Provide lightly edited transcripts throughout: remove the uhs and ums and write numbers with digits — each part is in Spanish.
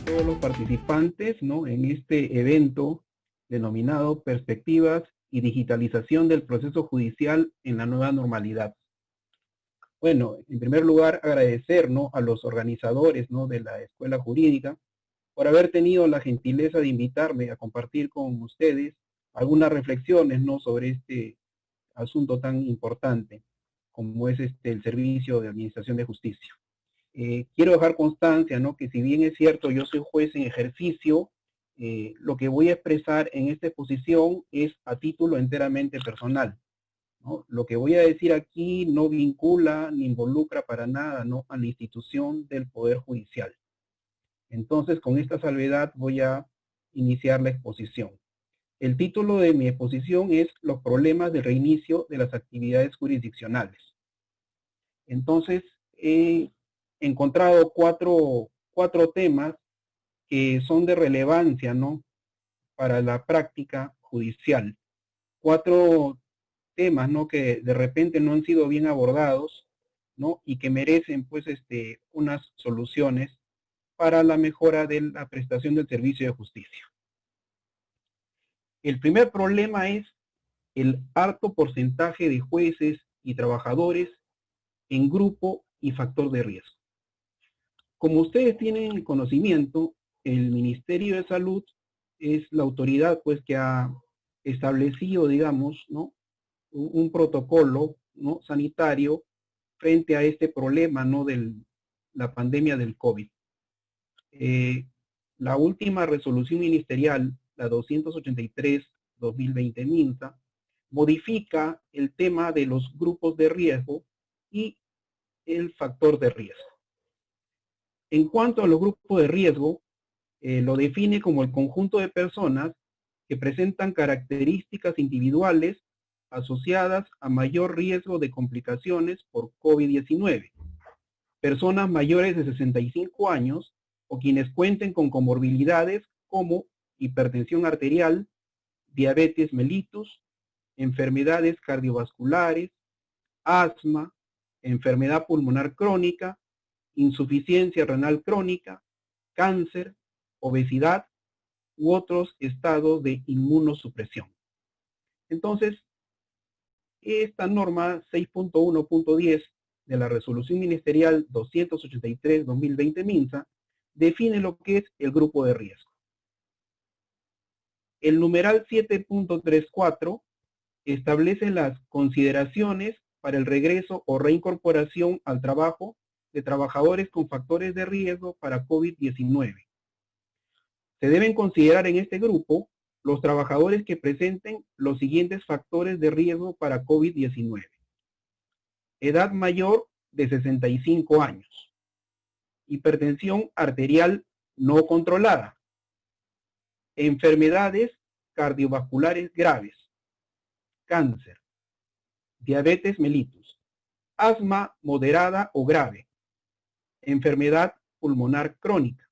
todos los participantes, ¿no?, en este evento denominado Perspectivas y Digitalización del Proceso Judicial en la Nueva Normalidad. Bueno, en primer lugar, agradecer, ¿no?, a los organizadores, ¿no?, de la Escuela Jurídica por haber tenido la gentileza de invitarme a compartir con ustedes algunas reflexiones, ¿no?, sobre este asunto tan importante como es el servicio de administración de justicia. Quiero dejar constancia, ¿no?, que si bien es cierto, yo soy juez en ejercicio, lo que voy a expresar en esta exposición es a título enteramente personal, ¿no? Lo que voy a decir aquí no vincula ni involucra para nada, ¿no?, a la institución del Poder Judicial. Entonces, con esta salvedad voy a iniciar la exposición. El título de mi exposición es Los problemas de reinicio de las actividades jurisdiccionales. Entonces, he encontrado cuatro temas que son de relevancia, ¿no?, para la práctica judicial. Cuatro temas, ¿no?, que de repente no han sido bien abordados, ¿no?, y que merecen, pues, unas soluciones para la mejora de la prestación del servicio de justicia. El primer problema es el alto porcentaje de jueces y trabajadores en grupo y factor de riesgo. Como ustedes tienen conocimiento, el Ministerio de Salud es la autoridad, pues, que ha establecido, digamos, ¿no?, un protocolo, ¿no?, sanitario frente a este problema, ¿no?, de la pandemia del COVID. La última resolución ministerial, la 283/2020 MINSA, modifica el tema de los grupos de riesgo y el factor de riesgo. En cuanto a los grupos de riesgo, lo define como el conjunto de personas que presentan características individuales asociadas a mayor riesgo de complicaciones por COVID-19. Personas mayores de 65 años o quienes cuenten con comorbilidades como hipertensión arterial, diabetes mellitus, enfermedades cardiovasculares, asma, enfermedad pulmonar crónica, insuficiencia renal crónica, cáncer, obesidad u otros estados de inmunosupresión. Entonces, esta norma 6.1.10 de la resolución ministerial 283/2020 MINSA define lo que es el grupo de riesgo. El numeral 7.34 establece las consideraciones para el regreso o reincorporación al trabajo de trabajadores con factores de riesgo para COVID-19. Se deben considerar en este grupo los trabajadores que presenten los siguientes factores de riesgo para COVID-19. Edad mayor de 65 años. Hipertensión arterial no controlada. Enfermedades cardiovasculares graves. Cáncer. Diabetes mellitus. Asma moderada o grave. Enfermedad pulmonar crónica.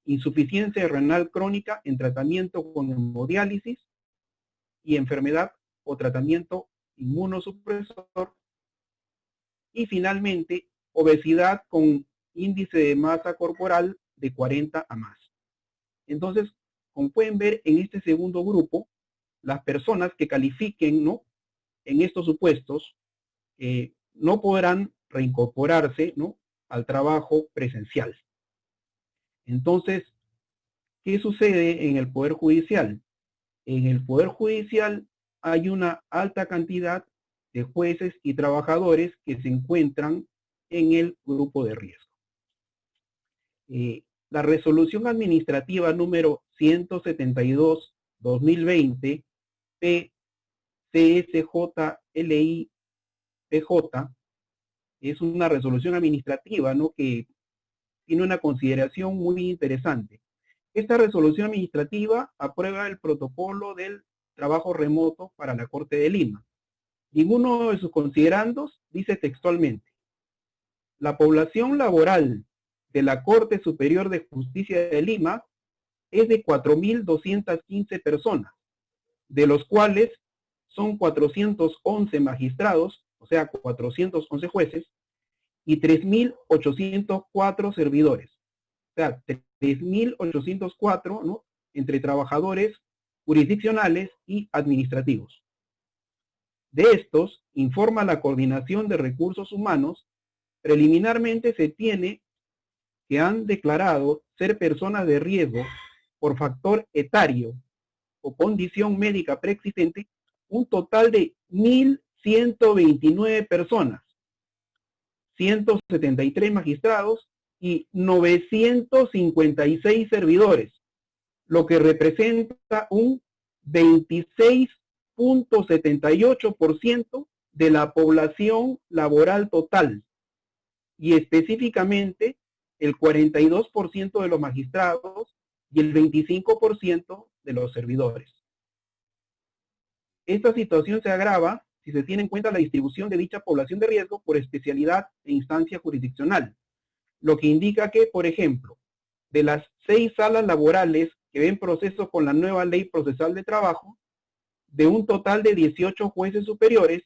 Insuficiencia renal crónica en tratamiento con hemodiálisis y enfermedad o tratamiento inmunosupresor. Y finalmente, obesidad con índice de masa corporal de 40 a más. Entonces, como pueden ver en este segundo grupo, las personas que califiquen, ¿no?, en estos supuestos, no podrán reincorporarse, ¿no?, al trabajo presencial. Entonces, ¿qué sucede en el Poder Judicial? En el Poder Judicial hay una alta cantidad de jueces y trabajadores que se encuentran en el grupo de riesgo. La resolución administrativa número 172/2020 PCSJLI-PJ es una resolución administrativa, ¿no?, que tiene una consideración muy interesante. Esta resolución administrativa aprueba el protocolo del trabajo remoto para la Corte de Lima. Y en uno de sus considerandos dice textualmente: la población laboral de la Corte Superior de Justicia de Lima es de 4.215 personas, de los cuales son 411 magistrados, o sea, 411 jueces, y 3.804 servidores. O sea, 3.804, ¿no?, entre trabajadores jurisdiccionales y administrativos. De estos, informa la Coordinación de Recursos Humanos, preliminarmente se tiene que han declarado ser personas de riesgo por factor etario o condición médica preexistente un total de 1.129 personas, 173 magistrados y 956 servidores, lo que representa un 26.78% de la población laboral total, y específicamente el 42% de los magistrados y el 25% de los servidores. Esta situación se agrava si se tiene en cuenta la distribución de dicha población de riesgo por especialidad e instancia jurisdiccional, lo que indica que, por ejemplo, de las 6 salas laborales que ven proceso con la nueva Ley Procesal de Trabajo, de un total de 18 jueces superiores,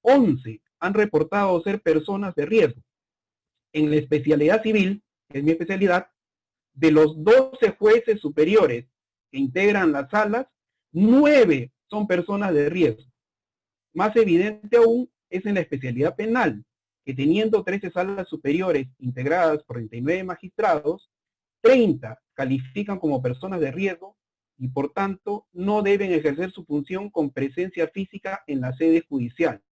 11 han reportado ser personas de riesgo. En la especialidad civil, que es mi especialidad, de los 12 jueces superiores que integran las salas, 9 son personas de riesgo. Más evidente aún es en la especialidad penal, que teniendo 13 salas superiores integradas por 39 magistrados, 30 califican como personas de riesgo y por tanto no deben ejercer su función con presencia física en la sede judicial.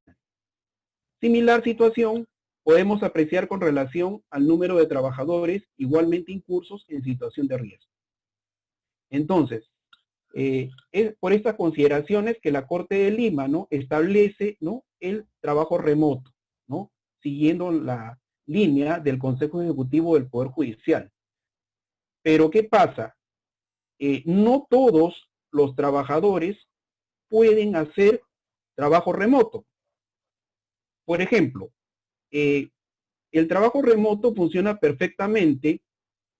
Similar situación podemos apreciar con relación al número de trabajadores igualmente incursos en situación de riesgo. Entonces, es por estas consideraciones que la Corte de Lima, ¿no?, establece, ¿no?, el trabajo remoto, ¿no?, siguiendo la línea del Consejo Ejecutivo del Poder Judicial. Pero ¿qué pasa? No todos los trabajadores pueden hacer trabajo remoto. Por ejemplo, el trabajo remoto funciona perfectamente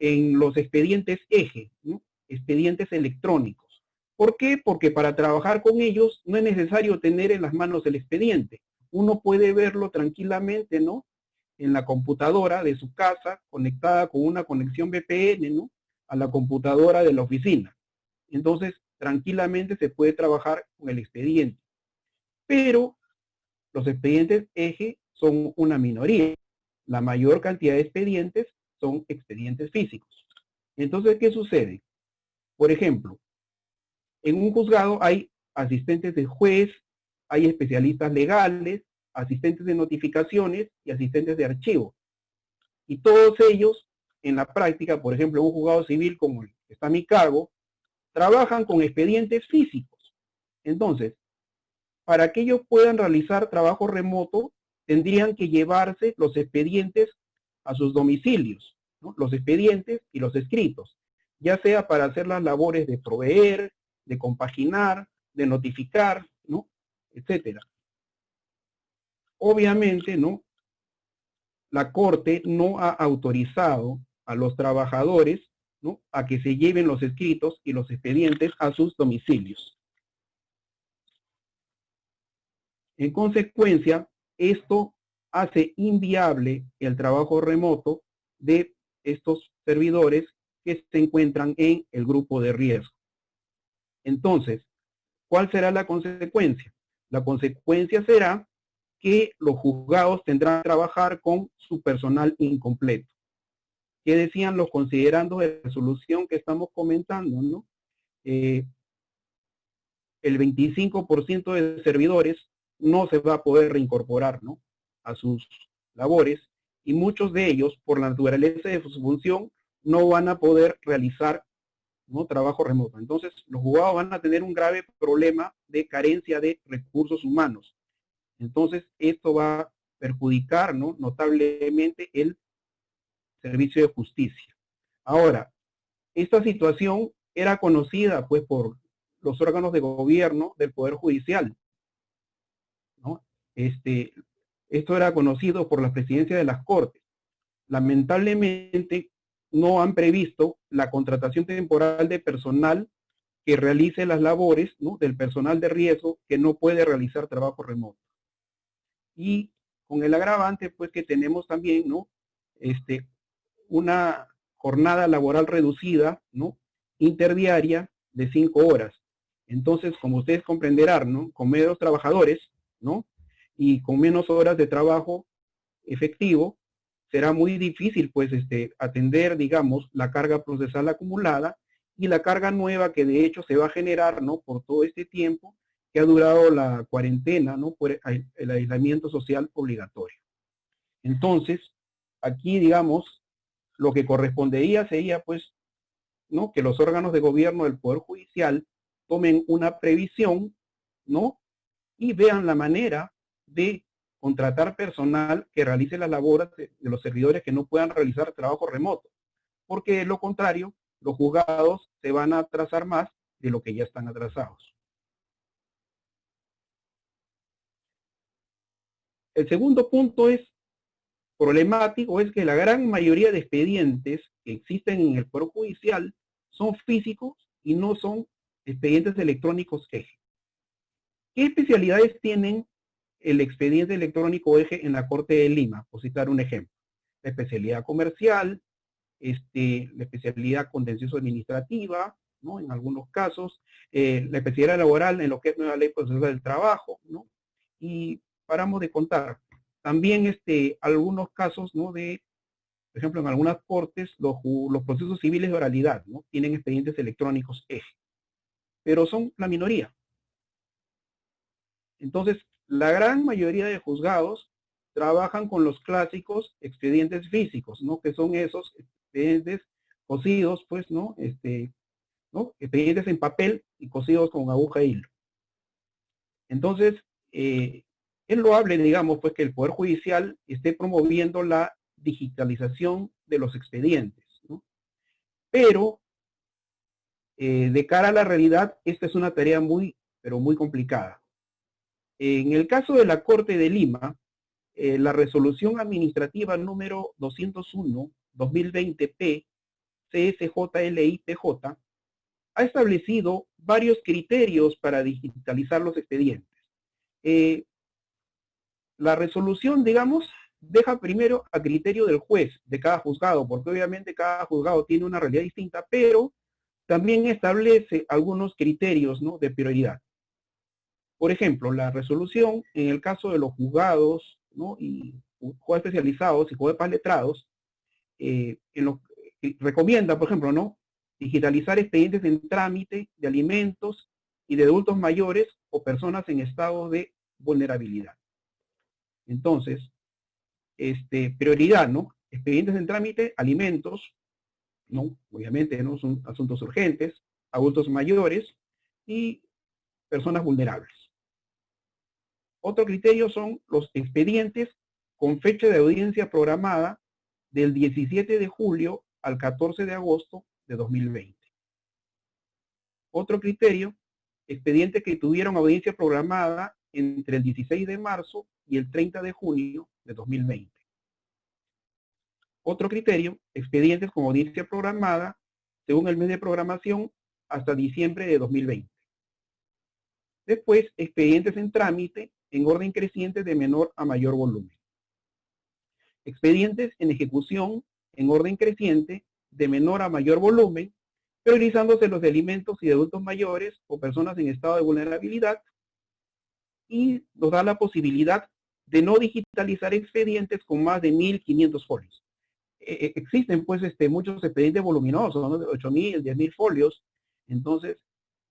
en los expedientes eje, ¿no?, expedientes electrónicos. ¿Por qué? Porque para trabajar con ellos no es necesario tener en las manos el expediente. Uno puede verlo tranquilamente, ¿no?, en la computadora de su casa, conectada con una conexión VPN, ¿no?, a la computadora de la oficina. Entonces, tranquilamente se puede trabajar con el expediente. Pero los expedientes eje son una minoría. La mayor cantidad de expedientes son expedientes físicos. Entonces, ¿qué sucede? Por ejemplo, en un juzgado hay asistentes de juez, hay especialistas legales, asistentes de notificaciones y asistentes de archivo. Y todos ellos, en la práctica, por ejemplo, en un juzgado civil como el que está a mi cargo, trabajan con expedientes físicos. Entonces, para que ellos puedan realizar trabajo remoto, tendrían que llevarse los expedientes a sus domicilios, ¿no?, los expedientes y los escritos, ya sea para hacer las labores de proveer, de compaginar, de notificar, ¿no?, etcétera. Obviamente, ¿no?, la Corte no ha autorizado a los trabajadores, ¿no?, a que se lleven los escritos y los expedientes a sus domicilios. En consecuencia, esto hace inviable el trabajo remoto de estos servidores que se encuentran en el grupo de riesgo. Entonces, ¿cuál será la consecuencia? La consecuencia será que los juzgados tendrán que trabajar con su personal incompleto. ¿Qué decían los considerandos de resolución que estamos comentando, ¿no? El 25% de servidores no se va a poder reincorporar, ¿no?, a sus labores, y muchos de ellos, por la naturaleza de su función, no van a poder realizar, ¿no?, trabajo remoto. Entonces, los juzgados van a tener un grave problema de carencia de recursos humanos. Entonces, esto va a perjudicar, ¿no?, notablemente el servicio de justicia. Ahora, esta situación era conocida, pues, por los órganos de gobierno del Poder Judicial, ¿no? Esto era conocido por la presidencia de las Cortes. Lamentablemente, no han previsto la contratación temporal de personal que realice las labores, ¿no?, del personal de riesgo que no puede realizar trabajo remoto. Y con el agravante, pues, que tenemos también, ¿no?, una jornada laboral reducida, ¿no? Interdiaria de 5 horas. Entonces, como ustedes comprenderán, ¿no? Con menos trabajadores, ¿no? Y con menos horas de trabajo efectivo, será muy difícil, pues, atender, digamos, la carga procesal acumulada y la carga nueva que de hecho se va a generar, ¿no? Por todo este tiempo que ha durado la cuarentena, ¿no? Por el aislamiento social obligatorio. Entonces, aquí, digamos, lo que correspondería sería, pues, ¿no? Que los órganos de gobierno del Poder Judicial tomen una previsión, ¿no? Y vean la manera de contratar personal que realice las labores de los servidores que no puedan realizar trabajo remoto, porque de lo contrario, los juzgados se van a atrasar más de lo que ya están atrasados. El segundo punto es problemático, es que la gran mayoría de expedientes que existen en el Poder Judicial son físicos y no son expedientes electrónicos eje. ¿Qué especialidades tienen el expediente electrónico eje en la Corte de Lima? Por citar un ejemplo. La especialidad comercial, la especialidad contencioso administrativa, ¿no? En algunos casos, la especialidad laboral en lo que es nueva ley procesal del trabajo, ¿no? Y paramos de contar. También algunos casos, ¿no? De, por ejemplo, en algunas cortes, los procesos civiles de oralidad, ¿no? Tienen expedientes electrónicos eje, pero son la minoría. Entonces, la gran mayoría de juzgados trabajan con los clásicos expedientes físicos, ¿no? Que son esos expedientes cosidos, pues, ¿no? ¿no? Expedientes en papel y cosidos con aguja e hilo. Entonces, es loable, digamos, pues, que el Poder Judicial esté promoviendo la digitalización de los expedientes, ¿no? Pero, de cara a la realidad, esta es una tarea muy, pero muy complicada. En el caso de la Corte de Lima, la resolución administrativa número 201-2020-P, CSJLIPJ, ha establecido varios criterios para digitalizar los expedientes. La resolución, digamos, deja primero a criterio del juez de cada juzgado, porque obviamente cada juzgado tiene una realidad distinta, pero también establece algunos criterios, ¿no? De prioridad. Por ejemplo, la resolución en el caso de los juzgados, ¿no? Y jueces especializados y jueces letrados, recomienda, por ejemplo, ¿no? Digitalizar expedientes en trámite de alimentos y de adultos mayores o personas en estado de vulnerabilidad. Entonces, prioridad, ¿no? Expedientes en trámite, alimentos, ¿no? Obviamente no son asuntos urgentes, adultos mayores y personas vulnerables. Otro criterio son los expedientes con fecha de audiencia programada del 17 de julio al 14 de agosto de 2020. Otro criterio, expedientes que tuvieron audiencia programada entre el 16 de marzo y el 30 de junio de 2020. Otro criterio, expedientes con audiencia programada según el mes de programación hasta diciembre de 2020. Después, expedientes en trámite en orden creciente de menor a mayor volumen. Expedientes en ejecución en orden creciente de menor a mayor volumen, priorizándose los de alimentos y de adultos mayores o personas en estado de vulnerabilidad, y nos da la posibilidad de no digitalizar expedientes con más de 1.500 folios. Existen pues muchos expedientes voluminosos, ¿no? De 8.000, 10.000 folios. Entonces,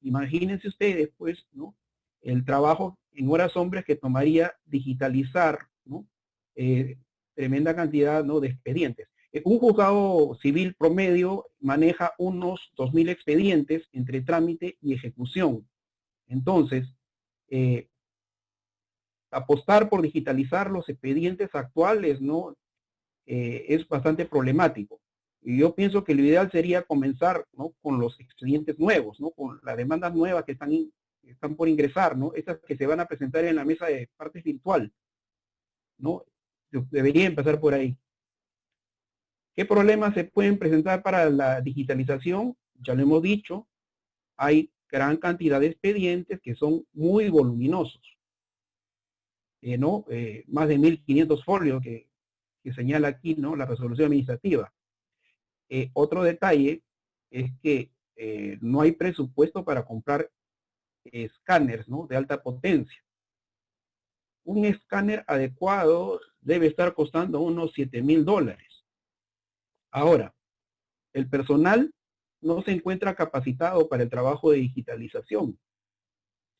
imagínense ustedes, pues, ¿no? El trabajo en horas hombres que tomaría digitalizar, ¿no? Tremenda cantidad, ¿no? De expedientes. Un juzgado civil promedio maneja unos 2.000 expedientes entre trámite y ejecución. Entonces, apostar por digitalizar los expedientes actuales, ¿no? Es bastante problemático. Y yo pienso que lo ideal sería comenzar, ¿no? Con los expedientes nuevos, ¿no? Con las demandas nuevas que están por ingresar, ¿no? Estas que se van a presentar en la mesa de partes virtual, ¿no? Debería empezar por ahí. ¿Qué problemas se pueden presentar para la digitalización? Ya lo hemos dicho, hay gran cantidad de expedientes que son muy voluminosos, ¿no? Más de 1.500 folios que señala aquí, ¿no? La resolución administrativa. Otro detalle es que no hay presupuesto para comprar escáneres, ¿no?, de alta potencia. Un escáner adecuado debe estar costando unos $7,000. Ahora, el personal no se encuentra capacitado para el trabajo de digitalización.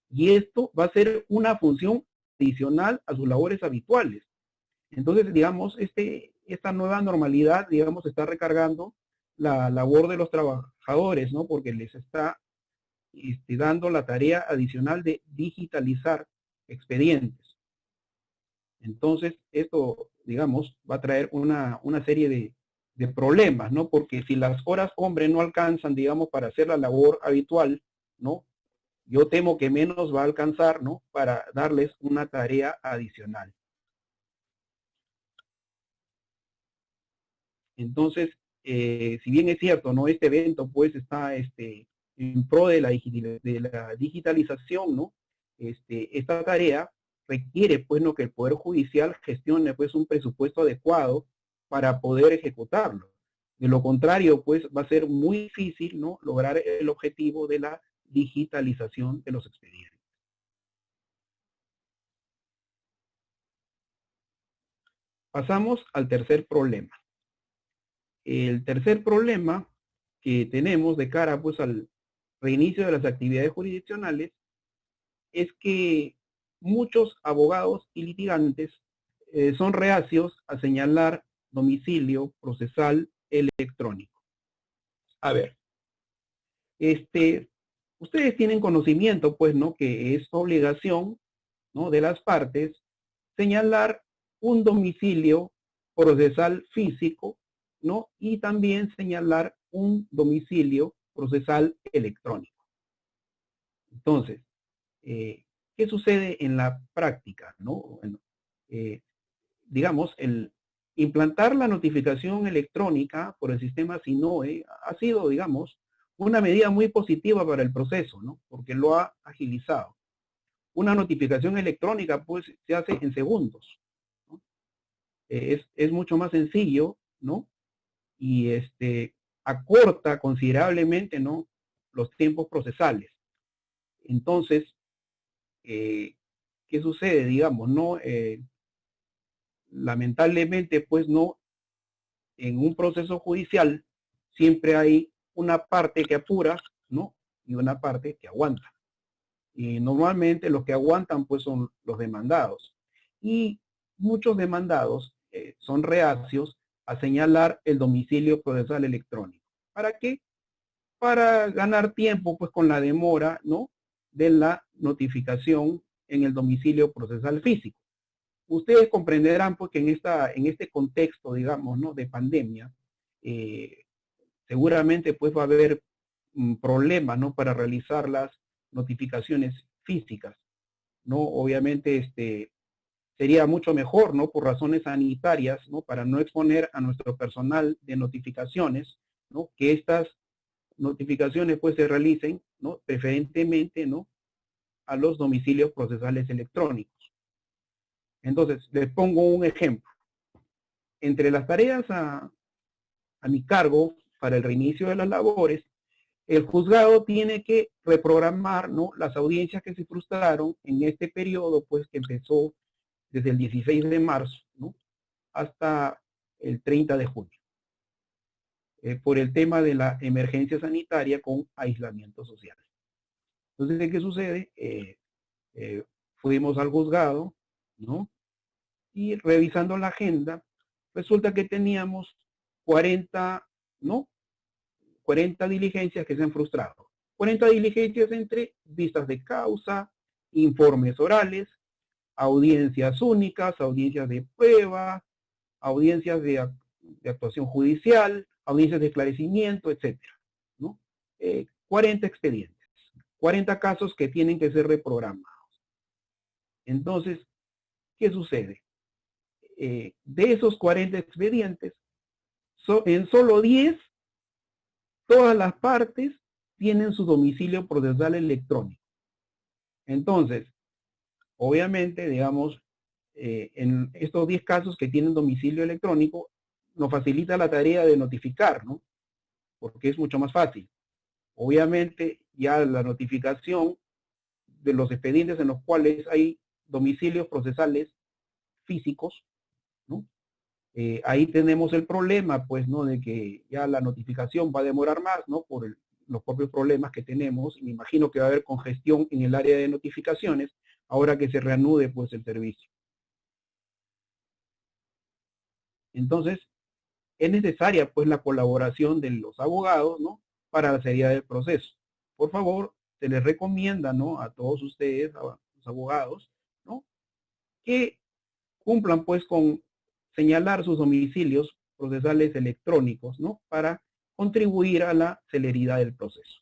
Y esto va a ser una función adicional a sus labores habituales. Entonces, digamos, esta nueva normalidad, digamos, está recargando la labor de los trabajadores, ¿no? Porque les está dando la tarea adicional de digitalizar expedientes. Entonces, esto, digamos, va a traer una serie de problemas, ¿no? Porque si las horas hombre no alcanzan, digamos, para hacer la labor habitual, ¿no?, yo temo que menos va a alcanzar, ¿no?, para darles una tarea adicional. Entonces, si bien es cierto, ¿no?, este evento pues está en pro de la digitalización, ¿no?, esta tarea requiere pues, ¿no?, que el Poder Judicial gestione pues un presupuesto adecuado para poder ejecutarlo. De lo contrario, pues va a ser muy difícil, ¿no?, lograr el objetivo de la digitalización de los expedientes. Pasamos al tercer problema. El tercer problema que tenemos de cara pues al reinicio de las actividades jurisdiccionales es que muchos abogados y litigantes son reacios a señalar domicilio procesal electrónico. A ver, ustedes tienen conocimiento, pues, ¿no?, que es obligación, ¿no?, de las partes señalar un domicilio procesal físico, ¿no?, y también señalar un domicilio procesal electrónico. Entonces, ¿qué sucede en la práctica, no? Bueno, digamos, el implantar la notificación electrónica por el sistema SINOE ha sido, digamos, una medida muy positiva para el proceso, ¿no?, porque lo ha agilizado. Una notificación electrónica, pues, se hace en segundos, ¿no? Es mucho más sencillo, ¿no?, y acorta considerablemente, ¿no?, los tiempos procesales. Entonces, ¿qué sucede? Digamos, ¿no? Lamentablemente, pues, no, en un proceso judicial siempre hay una parte que apura, ¿no?, y una parte que aguanta. Y normalmente los que aguantan, pues, son los demandados. Y muchos demandados son reacios a señalar el domicilio procesal electrónico. ¿Para qué? Para ganar tiempo, pues, con la demora, ¿no?, de la notificación en el domicilio procesal físico. Ustedes comprenderán, pues, que en este contexto, digamos, ¿no?, de pandemia, seguramente, pues, va a haber problemas, ¿no?, para realizar las notificaciones físicas, ¿no? Obviamente, sería mucho mejor, ¿no?, por razones sanitarias, ¿no?, para no exponer a nuestro personal de notificaciones, ¿no?, que estas notificaciones, pues, se realicen, ¿no?, preferentemente, ¿no?, a los domicilios procesales electrónicos. Entonces, les pongo un ejemplo. Entre las tareas a mi cargo para el reinicio de las labores, el juzgado tiene que reprogramar, ¿no?, las audiencias que se frustraron en este periodo, pues, que empezó desde el 16 de marzo, ¿no?, hasta el 30 de junio, por el tema de la emergencia sanitaria con aislamiento social. Entonces, ¿qué sucede? Fuimos al juzgado, ¿no?, y revisando la agenda, resulta que teníamos 40, ¿no?, 40 diligencias que se han frustrado. 40 diligencias entre vistas de causa, informes orales, audiencias únicas, audiencias de prueba, audiencias de actuación judicial, audiencias de esclarecimiento, etcétera, ¿no? 40 expedientes, 40 casos que tienen que ser reprogramados. Entonces, ¿qué sucede? De esos 40 expedientes, en solo 10, todas las partes tienen su domicilio procesal electrónico. Entonces, obviamente, digamos, en estos 10 casos que tienen domicilio electrónico, nos facilita la tarea de notificar, ¿no? porque es mucho más fácil. Obviamente, ya la notificación de los expedientes en los cuales hay domicilios procesales físicos, ¿no? Ahí tenemos el problema, pues, ¿no? De que ya la notificación va a demorar más, ¿no? Por los propios problemas que tenemos. Y me imagino que va a haber congestión en el área de notificaciones ahora que se reanude, pues, el servicio. Entonces, es necesaria, pues, la colaboración de los abogados, ¿no? Para la seriedad del proceso. Por favor, se les recomienda, ¿no? A todos ustedes, a los abogados, ¿no? Que cumplan, pues, con señalar sus domicilios procesales electrónicos, ¿no? Para contribuir a la celeridad del proceso.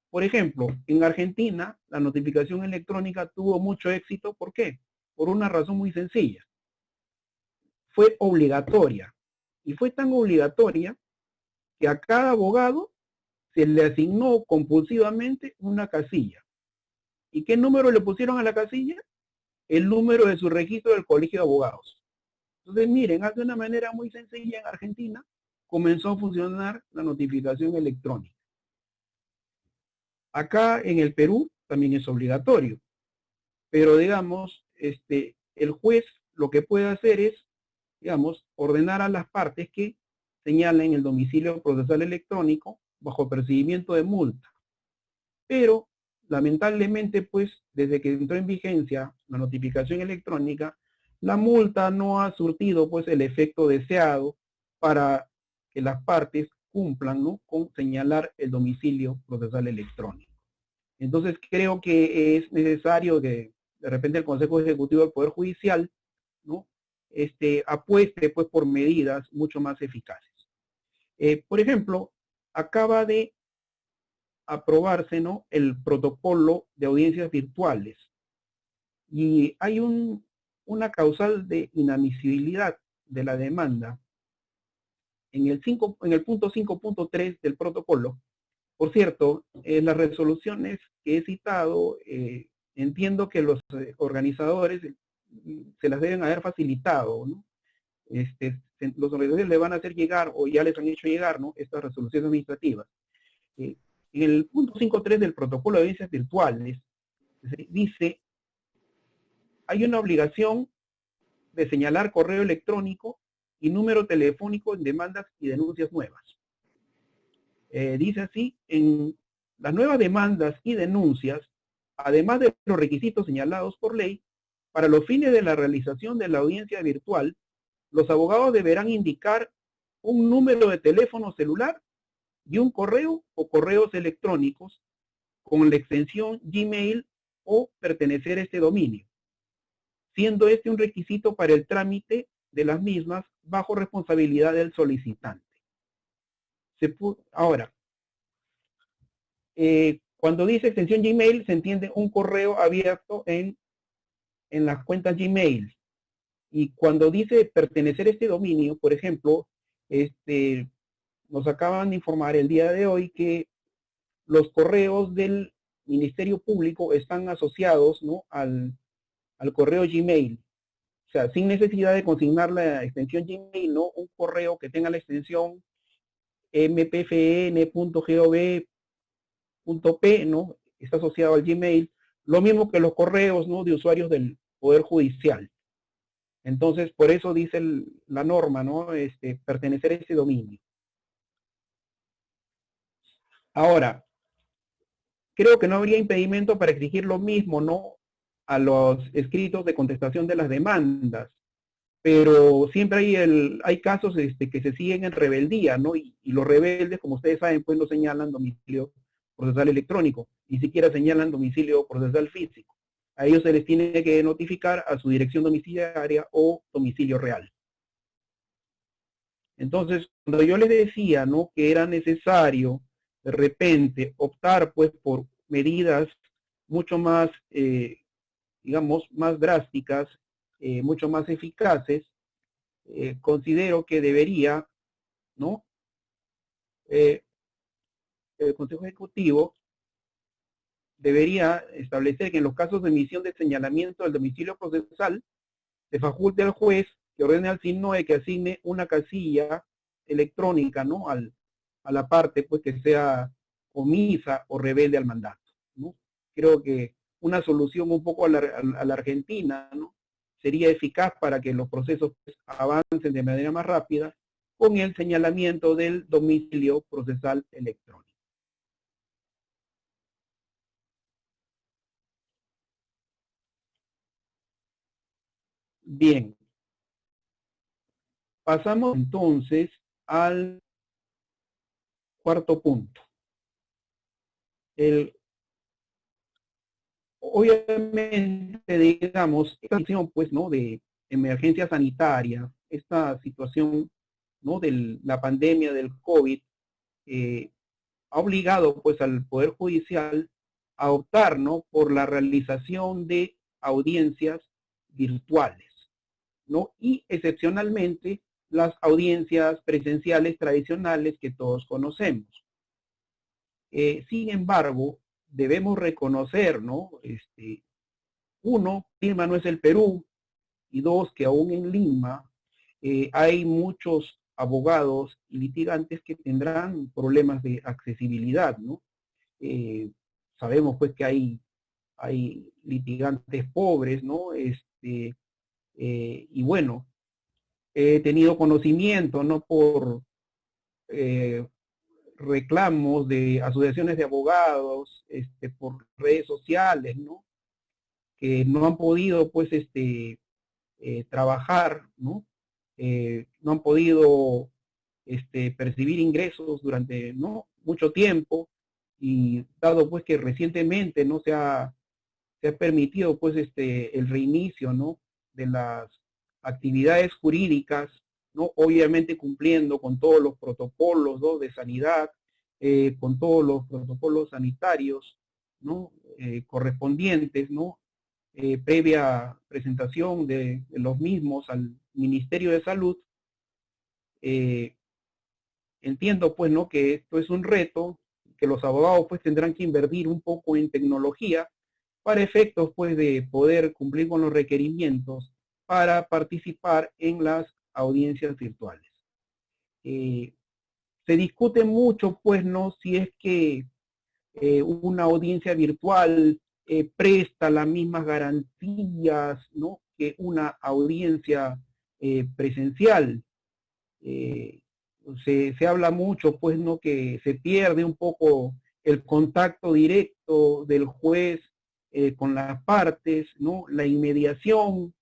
Por ejemplo, en Argentina, la notificación electrónica tuvo mucho éxito. ¿Por qué? Por una razón muy sencilla. Fue obligatoria. Y fue tan obligatoria que a cada abogado se le asignó compulsivamente una casilla. ¿Y qué número le pusieron a la casilla? El número de su registro del Colegio de Abogados. Entonces, miren, de una manera muy sencilla en Argentina comenzó a funcionar la notificación electrónica. Acá en el Perú también es obligatorio, pero digamos, el juez lo que puede hacer es, digamos, ordenar a las partes que señalen el domicilio procesal electrónico bajo percibimiento de multa. Pero, lamentablemente, pues, desde que entró en vigencia la notificación electrónica, la multa no ha surtido, pues, el efecto deseado para que las partes cumplan, ¿no? Con señalar el domicilio procesal electrónico. Entonces, creo que es necesario que, de repente, el Consejo Ejecutivo del Poder Judicial, ¿no? Apueste, pues, por medidas mucho más eficaces. Por ejemplo, acaba de aprobarse, ¿no? El protocolo de audiencias virtuales. Y hay una causal de inadmisibilidad de la demanda en el punto 5.3 del protocolo. Por cierto, las resoluciones que he citado, entiendo que los organizadores se las deben haber facilitado, ¿no? Los organizadores le van a hacer llegar, o ya les han hecho llegar, ¿no? Estas resoluciones administrativas. En el punto 5.3 del protocolo de audiencias virtuales, dice, hay una obligación de señalar correo electrónico y número telefónico en demandas y denuncias nuevas. Dice así, en las nuevas demandas y denuncias, además de los requisitos señalados por ley, para los fines de la realización de la audiencia virtual, los abogados deberán indicar un número de teléfono celular y un correo o correos electrónicos con la extensión Gmail o pertenecer a este dominio, siendo este un requisito para el trámite de las mismas bajo responsabilidad del solicitante. Ahora, cuando dice extensión Gmail, se entiende un correo abierto en las cuentas Gmail. Y cuando dice pertenecer a este dominio, por ejemplo, nos acaban de informar el día de hoy que los correos del Ministerio Público están asociados, ¿no? al correo Gmail. O sea, sin necesidad de consignar la extensión Gmail, ¿no? Un correo que tenga la extensión mpfn.gov.p, ¿no? Está asociado al Gmail. Lo mismo que los correos, ¿no? De usuarios del Poder Judicial. Entonces, por eso dice la norma, ¿no? Pertenecer a ese dominio. Ahora, creo que no habría impedimento para exigir lo mismo, ¿no? A los escritos de contestación de las demandas. Pero siempre hay casos que se siguen en rebeldía, ¿no? Y los rebeldes, como ustedes saben, pues no señalan domicilio procesal electrónico, ni siquiera señalan domicilio procesal físico. A ellos se les tiene que notificar a su dirección domiciliaria o domicilio real. Entonces, cuando yo les decía, ¿no? Que era necesario, de repente, optar, pues, por medidas mucho más, digamos, más drásticas, mucho más eficaces, considero que debería, ¿no? El Consejo Ejecutivo debería establecer que en los casos de emisión de señalamiento del domicilio procesal, se faculte al juez que ordene al SINOE que asigne una casilla electrónica, ¿no? A la parte, pues, que sea omisa o rebelde al mandato, ¿no? Creo que una solución un poco a la Argentina, ¿no? Sería eficaz para que los procesos, pues, avancen de manera más rápida con el señalamiento del domicilio procesal electrónico. Bien, pasamos entonces al cuarto punto. Obviamente, digamos, esta situación, pues, ¿no? De emergencia sanitaria, esta situación, ¿no? De la pandemia del COVID, ha obligado, pues, al Poder Judicial a optar, ¿no? Por la realización de audiencias virtuales, ¿no? Y excepcionalmente las audiencias presenciales tradicionales que todos conocemos. Sin embargo, debemos reconocer, ¿no? Uno, Lima no es el Perú, y dos, que aún en Lima hay muchos abogados y litigantes que tendrán problemas de accesibilidad, ¿no? Sabemos pues que hay litigantes pobres, ¿no? Y bueno, he tenido conocimiento, ¿no? Por eh, reclamos de asociaciones de abogados, por redes sociales, ¿no? Que no han podido, pues, trabajar, ¿no? No han podido percibir ingresos durante, ¿no? Mucho tiempo, y dado pues que recientemente no se ha permitido pues el reinicio, ¿no? De las actividades jurídicas, ¿no? Obviamente cumpliendo con todos los protocolos, ¿no? De sanidad, con todos los protocolos sanitarios, ¿no? Correspondientes, ¿no? Previa presentación de los mismos al Ministerio de Salud. Entiendo pues, ¿no? Que esto es un reto, que los abogados pues tendrán que invertir un poco en tecnología para efectos pues de poder cumplir con los requerimientos para participar en las audiencias virtuales. Se discute mucho pues, ¿no? Si es que una audiencia virtual presta las mismas garantías, ¿no? Que una audiencia presencial. Se habla mucho, pues, ¿no? Que se pierde un poco el contacto directo del juez con las partes, ¿no? La inmediación,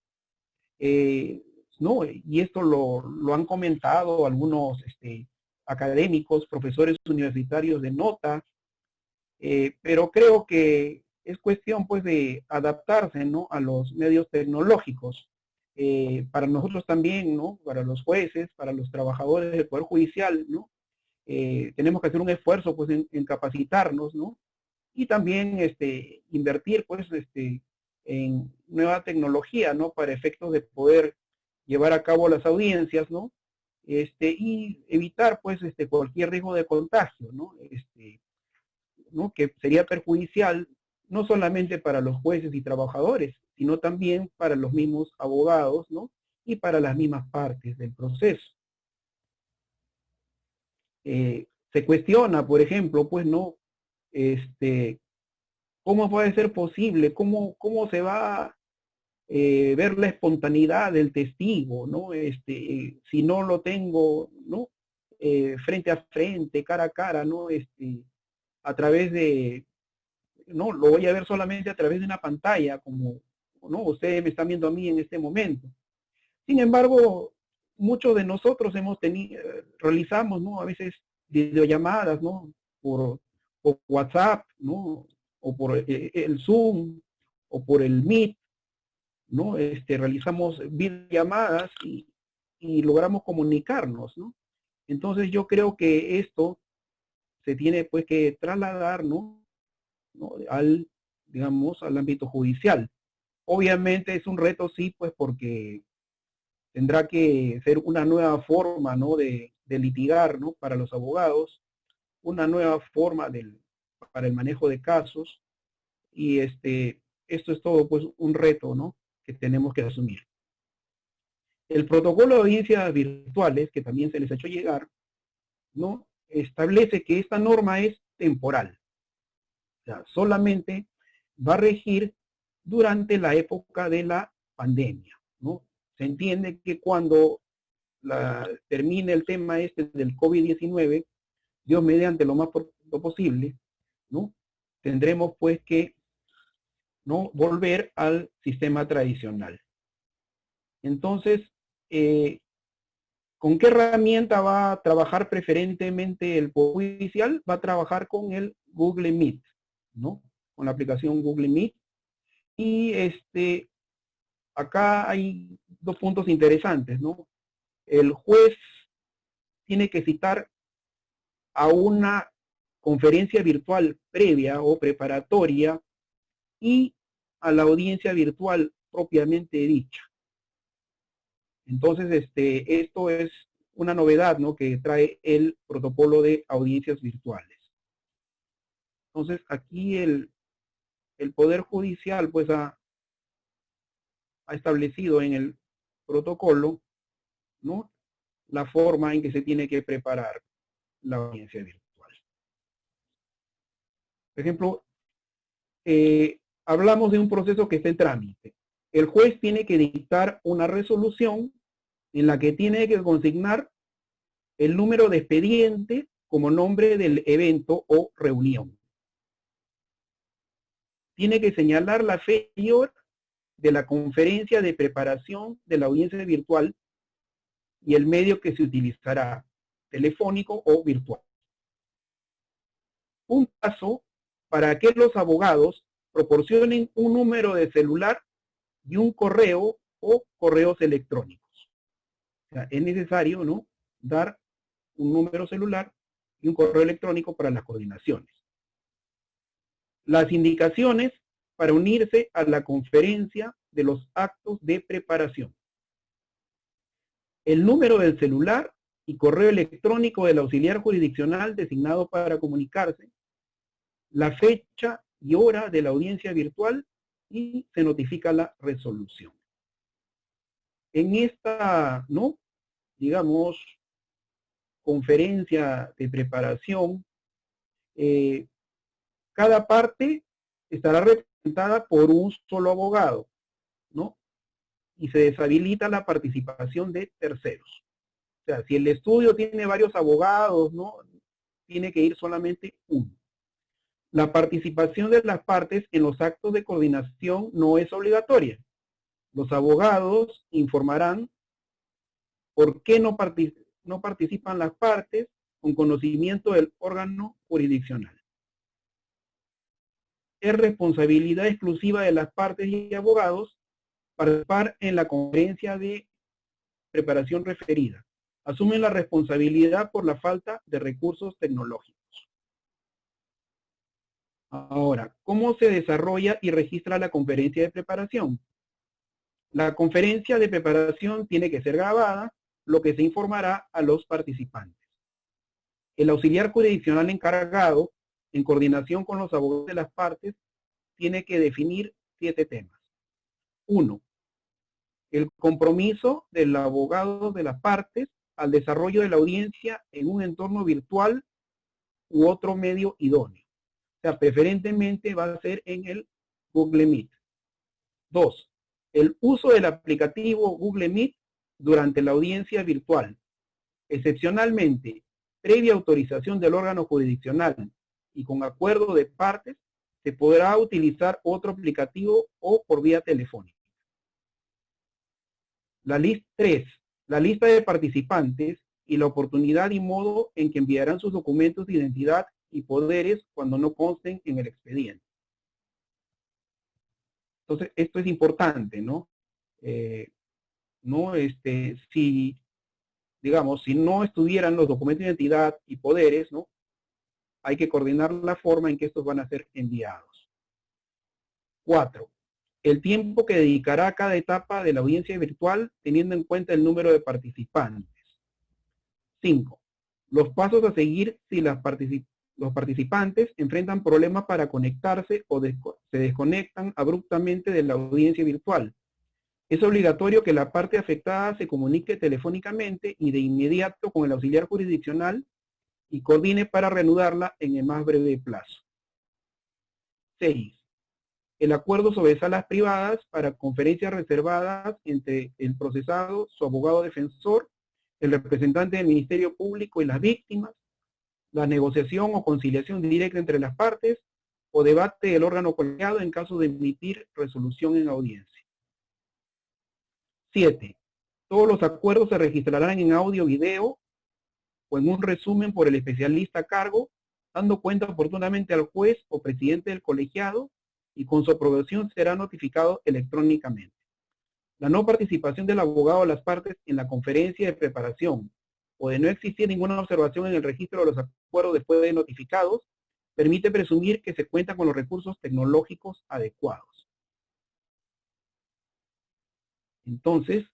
¿no? Y esto lo han comentado algunos académicos, profesores universitarios de nota, pero creo que es cuestión, pues, de adaptarse, ¿no? A los medios tecnológicos. Para nosotros también, ¿no? Para los jueces, para los trabajadores del Poder Judicial, ¿no? Tenemos que hacer un esfuerzo, pues, en capacitarnos, ¿no? Y también invertir, pues, en nueva tecnología, ¿no? Para efectos de poder llevar a cabo las audiencias, ¿no? Y evitar, pues, cualquier riesgo de contagio, ¿no? ¿No? Que sería perjudicial no solamente para los jueces y trabajadores, sino también para los mismos abogados, ¿no? Y para las mismas partes del proceso. Se cuestiona, por ejemplo, pues, ¿no? ¿Cómo puede ser posible? ¿Cómo se va a ver la espontaneidad del testigo, ¿no? Si no lo tengo, ¿no? Frente a frente, cara a cara, ¿no? A través de, no, lo voy a ver solamente a través de una pantalla, como, ¿no? Ustedes me están viendo a mí en este momento. Sin embargo, muchos de nosotros hemos tenido, realizamos, ¿no? A veces videollamadas, ¿no? Por WhatsApp, ¿no? O por el Zoom, o por el Meet, ¿no? Realizamos videollamadas y logramos comunicarnos, ¿no? Entonces yo creo que esto se tiene pues que trasladar, ¿no? Digamos, al ámbito judicial. Obviamente es un reto, sí, pues porque tendrá que ser una nueva forma, ¿no? De litigar, ¿no? Para los abogados, una nueva forma para el manejo de casos, y esto es todo, pues, un reto, ¿no? Que tenemos que asumir. El protocolo de audiencias virtuales, que también se les ha hecho llegar, ¿no? Establece que esta norma es temporal. O sea, solamente va a regir durante la época de la pandemia, ¿no? Se entiende que cuando termine el tema este del COVID-19, Dios mediante lo más pronto posible, ¿no? Tendremos pues que, ¿no?, volver al sistema tradicional. Entonces, ¿con qué herramienta va a trabajar preferentemente el Poder Judicial? Va a trabajar con el Google Meet, ¿no? Con la aplicación Google Meet. Y acá hay dos puntos interesantes, ¿no? El juez tiene que citar a una conferencia virtual previa o preparatoria y a la audiencia virtual propiamente dicha. Entonces, esto es una novedad, ¿no?, que trae el protocolo de audiencias virtuales. Entonces, aquí el Poder Judicial, pues, ha establecido en el protocolo, ¿no?, la forma en que se tiene que preparar la audiencia virtual. Por ejemplo, hablamos de un proceso que está en trámite. El juez tiene que dictar una resolución en la que tiene que consignar el número de expediente como nombre del evento o reunión. Tiene que señalar la fecha y hora de la conferencia de preparación de la audiencia virtual y el medio que se utilizará, telefónico o virtual. Un paso para que los abogados proporcionen un número de celular y un correo o correos electrónicos. O sea, es necesario, ¿no?, dar un número celular y un correo electrónico para las coordinaciones. Las indicaciones para unirse a la conferencia de los actos de preparación. El número del celular y correo electrónico del auxiliar jurisdiccional designado para comunicarse, la fecha y hora de la audiencia virtual y se notifica la resolución. En esta, ¿no?, digamos, conferencia de preparación, cada parte estará representada por un solo abogado, ¿no? Y se deshabilita la participación de terceros. O sea, si el estudio tiene varios abogados, ¿no?, tiene que ir solamente uno. La participación de las partes en los actos de coordinación no es obligatoria. Los abogados informarán por qué no participan las partes con conocimiento del órgano jurisdiccional. Es responsabilidad exclusiva de las partes y abogados participar en la conferencia de preparación referida. Asumen la responsabilidad por la falta de recursos tecnológicos. Ahora, ¿cómo se desarrolla y registra la conferencia de preparación? La conferencia de preparación tiene que ser grabada, lo que se informará a los participantes. El auxiliar jurisdiccional encargado, en coordinación con los abogados de las partes, tiene que definir 7 temas. 1. El compromiso del abogado de las partes al desarrollo de la audiencia en un entorno virtual u otro medio idóneo. O sea, preferentemente va a ser en el Google Meet. 2. El uso del aplicativo Google Meet durante la audiencia virtual. Excepcionalmente, previa autorización del órgano jurisdiccional y con acuerdo de partes, se podrá utilizar otro aplicativo o por vía telefónica. 3. La lista de participantes y la oportunidad y modo en que enviarán sus documentos de identidad y poderes cuando no consten en el expediente. Entonces, esto es importante, ¿no? Si, digamos, si no estuvieran los documentos de identidad y poderes, ¿no?, hay que coordinar la forma en que estos van a ser enviados. 4. El tiempo que dedicará a cada etapa de la audiencia virtual teniendo en cuenta el número de participantes. 5. Los pasos a seguir si los participantes enfrentan problemas para conectarse o se desconectan abruptamente de la audiencia virtual. Es obligatorio que la parte afectada se comunique telefónicamente y de inmediato con el auxiliar jurisdiccional y coordine para reanudarla en el más breve plazo. 6. El acuerdo sobre salas privadas para conferencias reservadas entre el procesado, su abogado defensor, el representante del Ministerio Público y las víctimas, la negociación o conciliación directa entre las partes, o debate del órgano colegiado en caso de emitir resolución en audiencia. 7. Todos los acuerdos se registrarán en audio, video o en un resumen por el especialista a cargo, dando cuenta oportunamente al juez o presidente del colegiado y con su aprobación será notificado electrónicamente. La no participación del abogado o las partes en la conferencia de preparación o de no existir ninguna observación en el registro de los acuerdos después de notificados, permite presumir que se cuenta con los recursos tecnológicos adecuados. Entonces,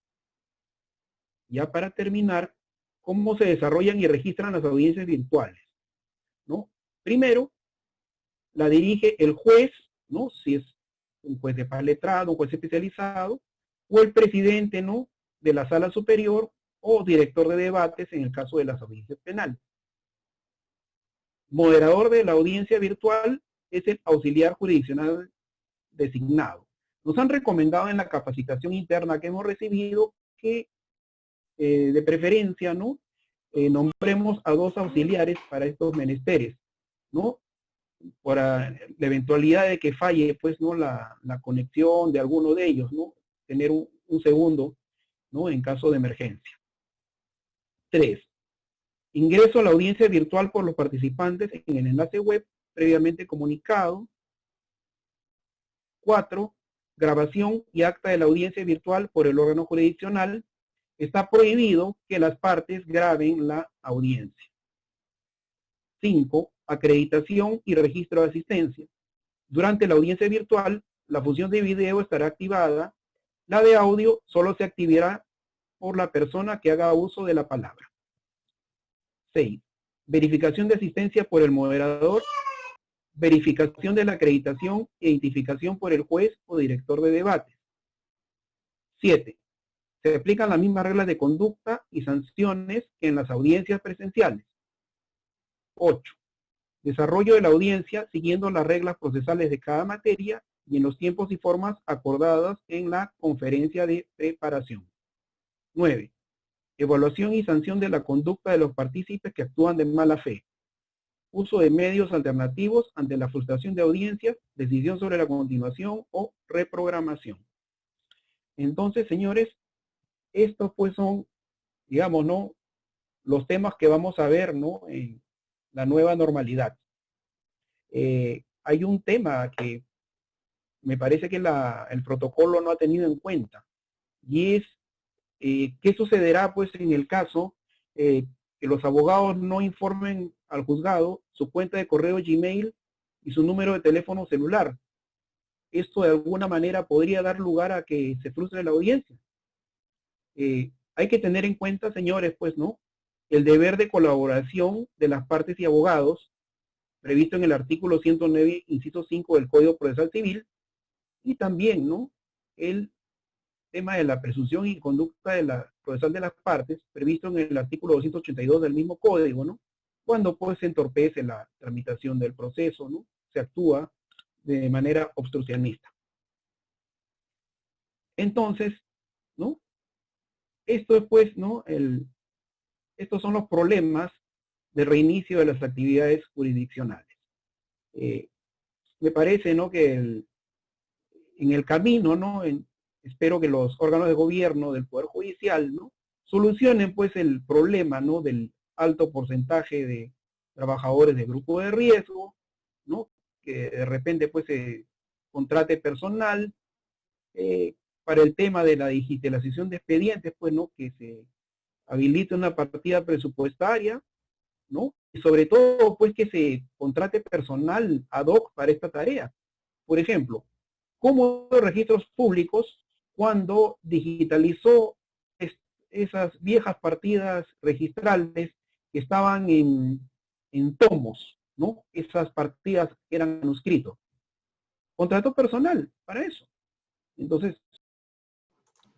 ya para terminar, ¿cómo se desarrollan y registran las audiencias virtuales? ¿No? Primero, la dirige el juez, ¿no? Si es un juez de paz letrado, un juez especializado, o el presidente, ¿no? De la sala superior o director de debates en el caso de las audiencias penales. Moderador de la audiencia virtual es el auxiliar jurisdiccional designado. Nos han recomendado en la capacitación interna que hemos recibido que de preferencia, ¿no? Nombremos a 2 auxiliares para estos menesteres, ¿no? Para la eventualidad de que falle, pues, ¿no? La conexión de alguno de ellos, ¿no? Tener un segundo, ¿no? En caso de emergencia. 3. Ingreso a la audiencia virtual por los participantes en el enlace web previamente comunicado. 4. Grabación y acta de la audiencia virtual por el órgano jurisdiccional. Está prohibido que las partes graben la audiencia. 5. Acreditación y registro de asistencia. Durante la audiencia virtual, la función de video estará activada. La de audio solo se activará por la persona que haga uso de la palabra. 6. Verificación de asistencia por el moderador. Verificación de la acreditación e identificación por el juez o director de debates. 7. Se aplican las mismas reglas de conducta y sanciones que en las audiencias presenciales. 8. Desarrollo de la audiencia siguiendo las reglas procesales de cada materia y en los tiempos y formas acordadas en la conferencia de preparación. 9. Evaluación y sanción de la conducta de los partícipes que actúan de mala fe. Uso de medios alternativos ante la frustración de audiencias, decisión sobre la continuación o reprogramación. Entonces, señores, estos pues son, digamos, ¿no? Los temas que vamos a ver, ¿no? En la nueva normalidad. Hay un tema que me parece que el protocolo no ha tenido en cuenta, y es qué sucederá pues en el caso que los abogados no informen al juzgado su cuenta de correo Gmail y su número de teléfono celular. Esto de alguna manera podría dar lugar a que se frustre la audiencia. Hay que tener en cuenta, señores, pues, ¿no? El deber de colaboración de las partes y abogados, previsto en el artículo 109, inciso 5 del Código Procesal Civil, y también, ¿no? El tema de la presunción y conducta de la procesal de las partes, previsto en el artículo 282 del mismo código, ¿no? Cuando pues se entorpece la tramitación del proceso, ¿no? Se actúa de manera obstruccionista. Entonces, ¿no? Esto es pues, ¿no? Estos son los problemas de reinicio de las actividades jurisdiccionales. Me parece, ¿no? Que en el camino, ¿no? Espero que los órganos de gobierno del Poder Judicial, ¿no? Solucionen pues el problema, ¿no? Del alto porcentaje de trabajadores de grupo de riesgo, ¿no? Que de repente pues se contrate personal, para el tema de la digitalización de expedientes, pues, ¿no? Que se habilite una partida presupuestaria, ¿no? Y sobre todo, pues, que se contrate personal ad hoc para esta tarea. Por ejemplo, ¿cómo los registros públicos, cuando digitalizó esas viejas partidas registrales que estaban en tomos, ¿no? Esas partidas eran manuscritos. Contrató personal para eso. Entonces,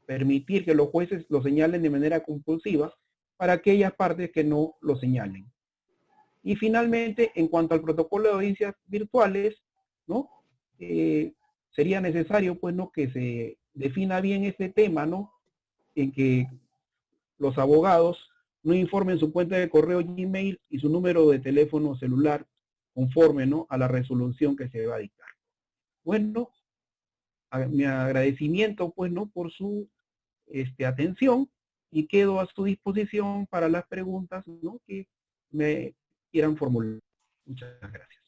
permitir que los jueces lo señalen de manera compulsiva para aquellas partes que no lo señalen. Y finalmente, en cuanto al protocolo de audiencias virtuales, ¿no? Sería necesario, pues, ¿no?, que se defina bien este tema, ¿no?, en que los abogados no informen su cuenta de correo Gmail y su número de teléfono celular conforme, ¿no?, a la resolución que se va a dictar. Bueno, mi agradecimiento, pues, ¿no?, por su atención, y quedo a su disposición para las preguntas, ¿no?, que me quieran formular. Muchas gracias.